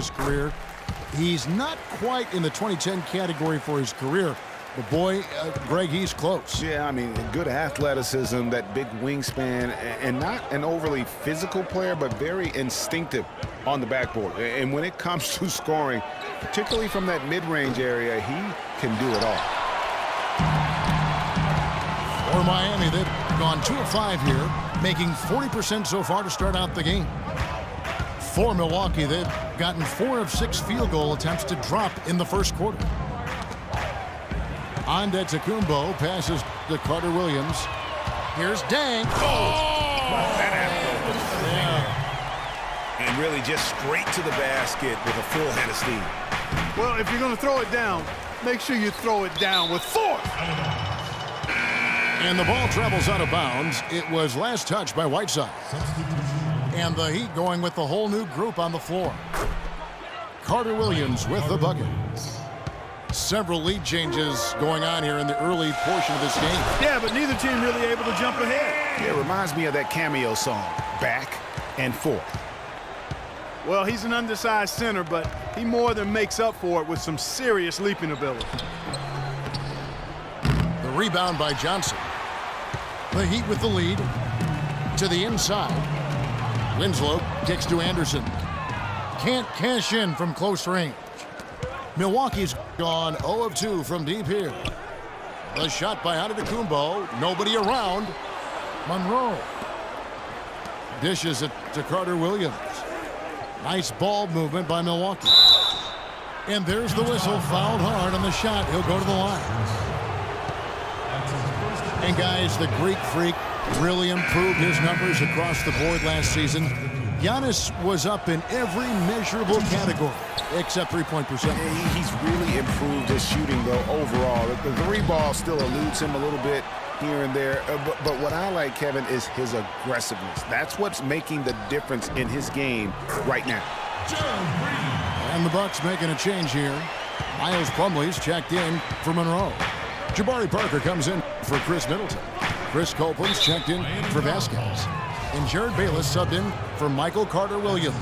his career. He's not quite in the 2010 category for his career. But boy, Greg, he's close. Yeah, I mean, good athleticism, that big wingspan, and not an overly physical player, but very instinctive on the backboard. And when it comes to scoring, particularly from that mid-range area, he can do it all. For Miami, they've gone 2 of 5 here, making 40% so far to start out the game. For Milwaukee, they've gotten 4 of 6 field goal attempts to drop in the first quarter. Antetokounmpo passes to Carter Williams. Here's Dang. And really just straight to the basket with a full head of steam. Well, if you're going to throw it down, make sure you throw it down with force. And the ball travels out of bounds. It was last touched by Whiteside. And the Heat going with the whole new group on the floor. Carter Williams with the bucket. Several lead changes going on here in the early portion of this game. Yeah, but neither team really able to jump ahead. Yeah, it reminds me of that cameo song, Back and Forth. Well, he's an undersized center, but he more than makes up for it with some serious leaping ability. The rebound by Johnson. The Heat with the lead. To the inside. Winslow kicks to Anderson. Can't cash in from close range. Milwaukee's gone 0 of 2 from deep here. The shot by Antetokounmpo. Nobody around. Monroe dishes it to Carter Williams. Nice ball movement by Milwaukee. And there's the whistle. Fouled hard on the shot. He'll go to the line. And guys, the Greek Freak really improved his numbers across the board last season. Giannis was up in every measurable category except three-point percentage. He's really improved his shooting, though, overall. The three ball still eludes him a little bit here and there. But what I like, Kevin, is his aggressiveness. That's what's making the difference in his game right now. And the Bucks making a change here. Miles Plumlee's checked in for Monroe. Jabari Parker comes in for Chris Middleton. Chris Copeland's checked in for Vasquez. And Jared Bayless subbed in for Michael Carter-Williams.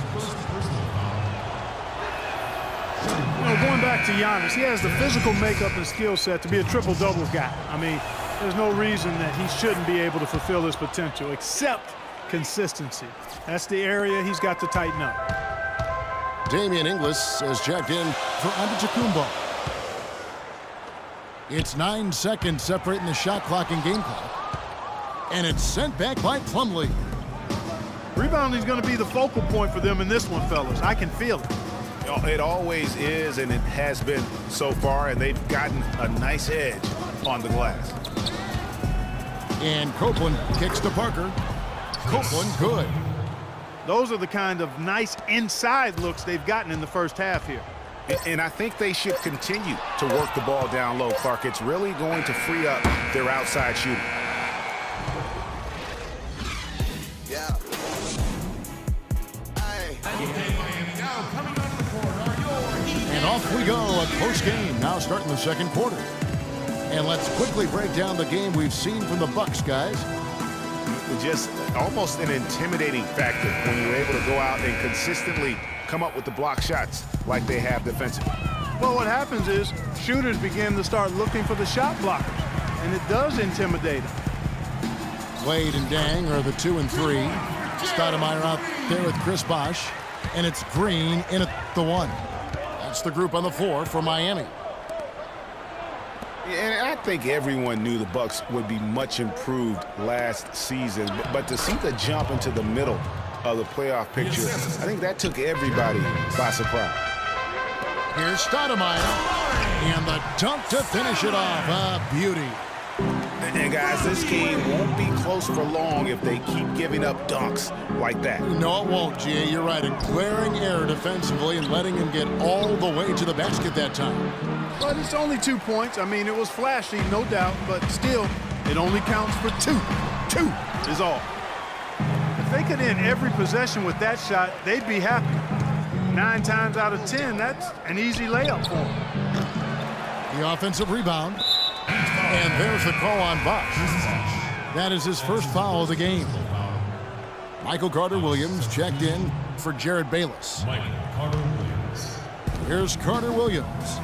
Going back to Giannis, he has the physical makeup and skill set to be a triple-double guy. I mean, there's no reason that he shouldn't be able to fulfill his potential except consistency. That's the area he's got to tighten up. Damian Inglis has checked in for Antetokounmpo. It's 9 seconds separating the shot clock and game clock. And it's sent back by Plumlee. Rebounding is going to be the focal point for them in this one, fellas. I can feel it. It always is, and it has been so far, and they've gotten a nice edge on the glass. And Copeland kicks to Parker. Copeland good. Those are the kind of nice inside looks they've gotten in the first half here. And I think they should continue to work the ball down low, Clark. It's really going to free up their outside shooting. And off we go, a close game now starting the second quarter. And let's quickly break down the game we've seen from the Bucks, guys. Just almost an intimidating factor when you're able to go out and consistently come up with the block shots like they have defensively. Well, what happens is shooters begin to start looking for the shot blockers, and it does intimidate them. Wade and Dang are the 2 and 3. Stoudemire out there with Chris Bosh. And it's Green in at the 1. That's the group on the floor for Miami. And I think everyone knew the Bucks would be much improved last season. But to see the jump into the middle of the playoff picture, I think that took everybody by surprise. Here's Stoudemire. And the dunk to finish it off. A beauty. And guys, this game won't be close for long if they keep giving up dunks like that. No, it won't, G.A. You're right. A glaring error defensively and letting him get all the way to the basket that time. But it's only 2 points. I mean, it was flashy, no doubt, but still, it only counts for 2. 2 is all. If they could end every possession with that shot, they'd be happy. 9 times out of 10, that's an easy layup for them. The offensive rebound. And there's the call on Bosh. That is his first foul of the game. Michael Carter-Williams checked in for Jared Bayless. Here's Carter Williams.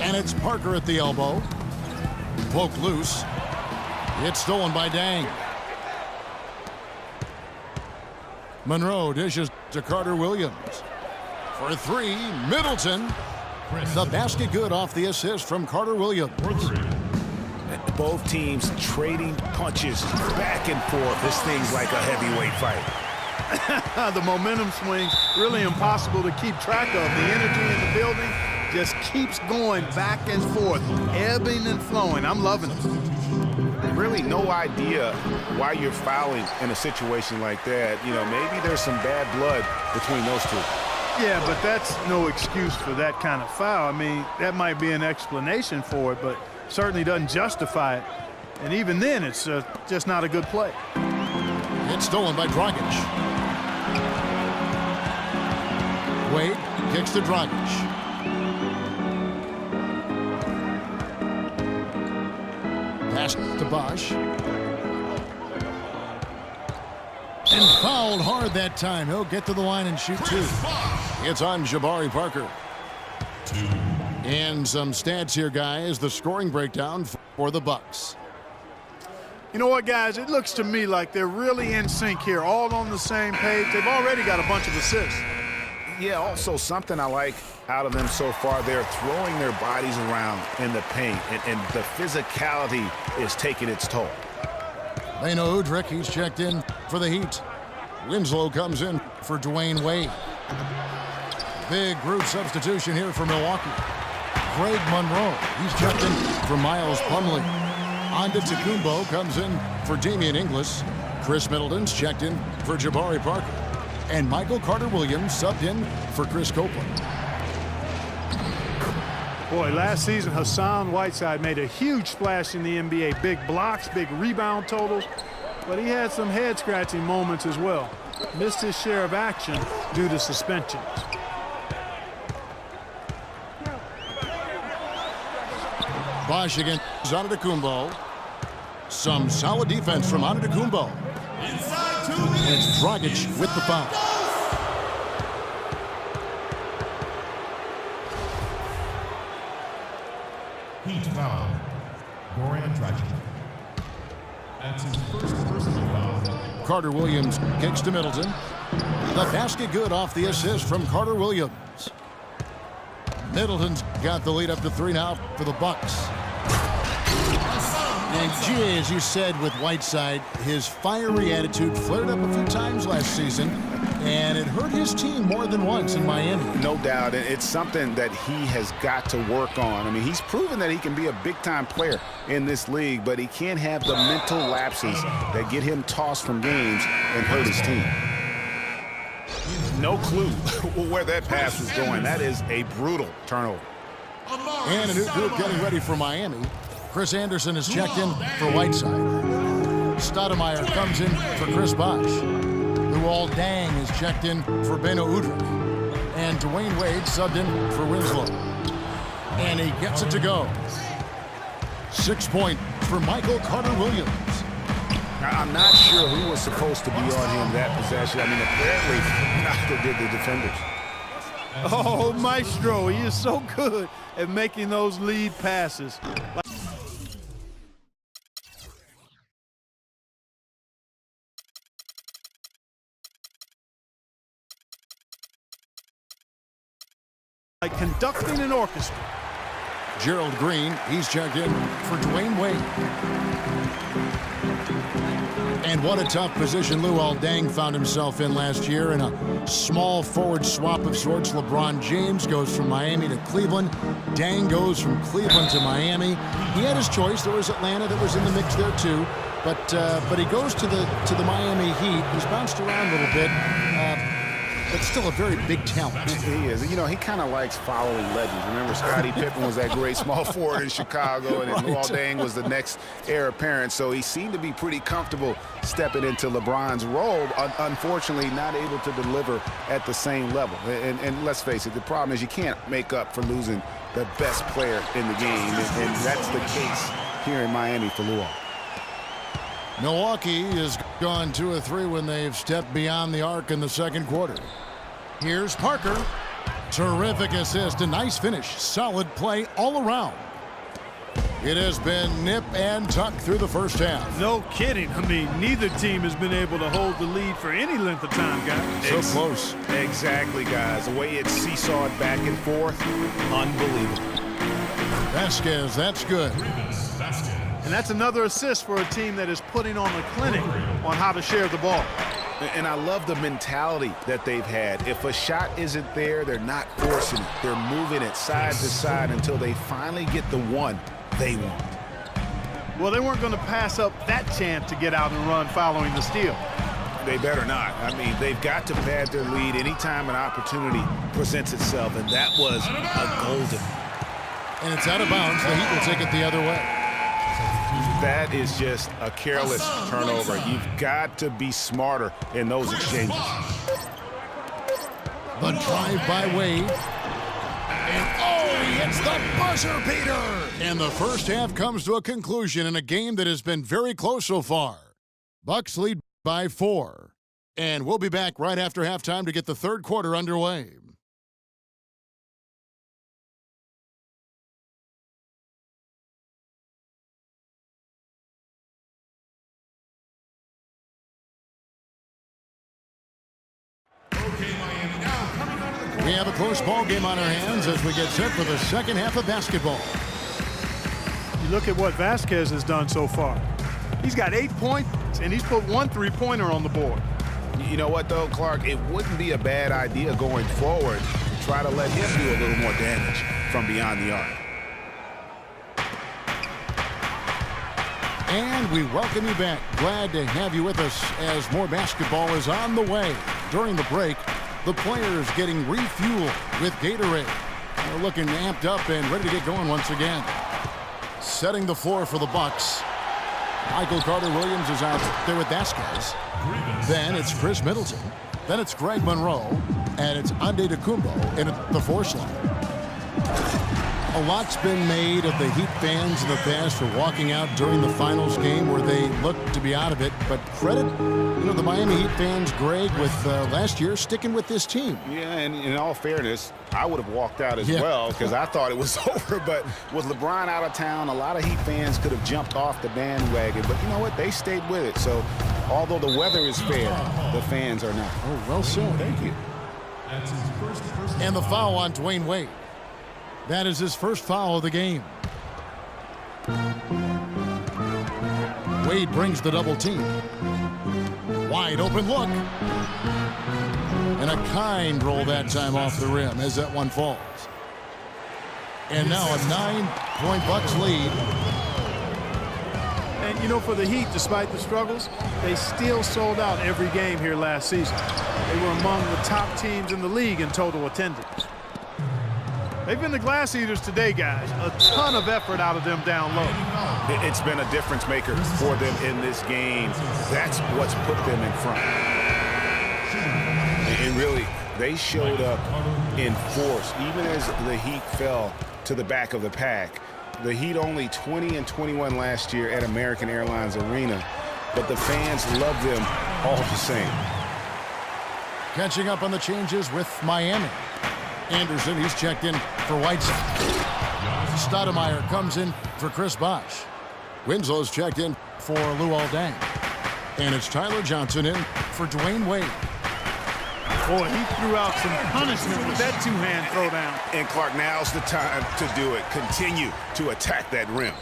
And it's Parker at the elbow. Poke loose. It's stolen by Dang. Monroe dishes to Carter Williams. For three, Middleton. The basket good off the assist from Carter Williams. Both teams trading punches back and forth. This thing's like a heavyweight fight. The momentum swings really impossible to keep track of. The energy in the building just keeps going back and forth, ebbing and flowing. I'm loving it. Really no idea why you're fouling in a situation like that. You know, maybe there's some bad blood between those two. Yeah, but that's no excuse for that kind of foul. I mean, that might be an explanation for it, but certainly doesn't justify it. And even then, it's just not a good play. It's stolen by Dragic. Wade kicks to Dragic. Pass to Bosch. And fouled hard that time. He'll get to the line and shoot two. It's on Jabari Parker. And some stats here, guys. The scoring breakdown for the Bucks. You know what, guys? It looks to me like they're really in sync here, all on the same page. They've already got a bunch of assists. Yeah, also something I like out of them so far, they're throwing their bodies around in the paint, and the physicality is taking its toll. Beno Udrih, he's checked in for the Heat. Winslow comes in for Dwayne Wade. Big group substitution here for Milwaukee. Greg Monroe, he's checked in for Miles Plumlee. Antetokounmpo comes in for Damian Inglis. Chris Middleton's checked in for Jabari Parker. And Michael Carter-Williams subbed in for Chris Copeland. Boy, last season, Hassan Whiteside made a huge splash in the NBA. Big blocks, big rebound totals. But he had some head-scratching moments as well. Missed his share of action due to suspensions. Bosch against Antetokounmpo. Some solid defense from Antetokounmpo. It's Dragic with the foul. Heat foul. Goran Dragic. That's his first personal foul. Carter Williams kicks to Middleton. The basket good off the assist from Carter Williams. Middleton's got the lead up to 3 now for the Bucks. And gee, as you said with Whiteside, his fiery attitude flared up a few times last season, and it hurt his team more than once in Miami. No doubt. It's something that he has got to work on. I mean, he's proven that he can be a big-time player in this league, but he can't have the mental lapses that get him tossed from games and hurt his team. No clue where that pass was going. That is a brutal turnover. And a new group getting ready for Miami. Chris Anderson is checked in for Whiteside. Stoudemire comes in for Chris Bosh. Luol Deng is checked in for Beno Udrih. And Dwayne Wade subbed in for Winslow. And he gets it to go. 6 point for Michael Carter-Williams. I'm not sure who was supposed to be on him that possession. I mean, apparently neither did the defenders. Oh, Maestro, he is so good at making those lead passes. Like conducting an orchestra. Gerald Green, he's checked in for Dwayne Wade. And what a tough position Luol Deng found himself in last year in a small forward swap of sorts. LeBron James goes from Miami to Cleveland. Deng goes from Cleveland to Miami. He had his choice. There was Atlanta that was in the mix there too. But he goes to the Miami Heat. He's bounced around a little bit. But still a very big talent. He is. You know, he kind of likes following legends. Remember, Scottie Pippen was that great small forward in Chicago, and Luol Deng was the next heir apparent. So he seemed to be pretty comfortable stepping into LeBron's role. Unfortunately, not able to deliver at the same level. And let's face it, the problem is you can't make up for losing the best player in the game, and that's the case here in Miami for Luol. Milwaukee has gone 2 of 3 when they've stepped beyond the arc in the second quarter. Here's Parker. Terrific assist, a nice finish, solid play all around. It has been nip and tuck through the first half. No kidding. I mean, neither team has been able to hold the lead for any length of time, guys. So close. Exactly, guys. The way it seesawed back and forth, unbelievable. Vasquez, that's good. And that's another assist for a team that is putting on a clinic on how to share the ball. And I love the mentality that they've had. If a shot isn't there, they're not forcing it. They're moving it side to side until they finally get the one they want. Well, they weren't going to pass up that chance to get out and run following the steal. They better not. I mean, they've got to pad their lead anytime an opportunity presents itself, and that was a golden. And it's out of bounds. The Heat will take it the other way. That is just a careless turnover. You've got to be smarter in those exchanges. The drive by Wade. And he hits the buzzer beater. And the first half comes to a conclusion in a game that has been very close so far. Bucks lead by 4. And we'll be back right after halftime to get the third quarter underway. We have a close ball game on our hands as we get set for the second half of basketball. You look at what Vasquez has done so far. He's got 8 points, and he's put 1 3-pointer on the board. You know what, though, Clark? It wouldn't be a bad idea going forward to try to let him do a little more damage from beyond the arc. And we welcome you back. Glad to have you with us as more basketball is on the way. During the break, the players getting refueled with Gatorade. They're looking amped up and ready to get going once again. Setting the floor for the Bucks. Michael Carter-Williams is out there with Vasquez. Then it's Chris Middleton. Then it's Greg Monroe. And it's Ande DeCumbo in at the 4 slot. A lot's been made of the Heat fans in the past for walking out during the finals game where they looked to be out of it. But credit, the Miami Heat fans, Greg, with last year sticking with this team. Yeah, and in all fairness, I would have walked out as well because I thought it was over. But with LeBron out of town, a lot of Heat fans could have jumped off the bandwagon. But you know what? They stayed with it. So although the weather is fair, the fans are not. Oh, well said. Thank you. And the foul on Dwayne Wade. That is his first foul of the game. Wade brings the double team. Wide open look. And a kind roll that time off the rim as that one falls. And now a 9-point Bucks lead. And, for the Heat, despite the struggles, they still sold out every game here last season. They were among the top teams in the league in total attendance. They've been the glass eaters today, guys. A ton of effort out of them down low. It's been a difference maker for them in this game. That's what's put them in front. And really, they showed up in force, even as the Heat fell to the back of the pack. The Heat only 20-21 last year at American Airlines Arena, but the fans love them all the same. Catching up on the changes with Miami. Anderson, he's checked in for Whiteside. Stoudemire comes in for Chris Bosh. Winslow's checked in for Luol Deng. And it's Tyler Johnson in for Dwayne Wade. Boy, he threw out some punishment with that two-hand throwdown. And Clark, now's the time to do it. Continue to attack that rim.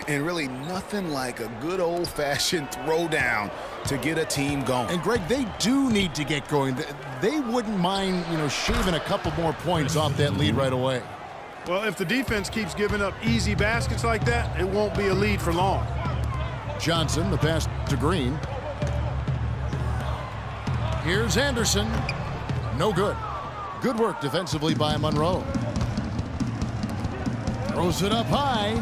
And really nothing like a good old-fashioned throwdown to get a team going. And Greg, they do need to get going. They wouldn't mind, shaving a couple more points off that lead right away. Well, if the defense keeps giving up easy baskets like that, it won't be a lead for long. Johnson, the pass to Green. Here's Anderson. No good. Good work defensively by Monroe. Throws it up high.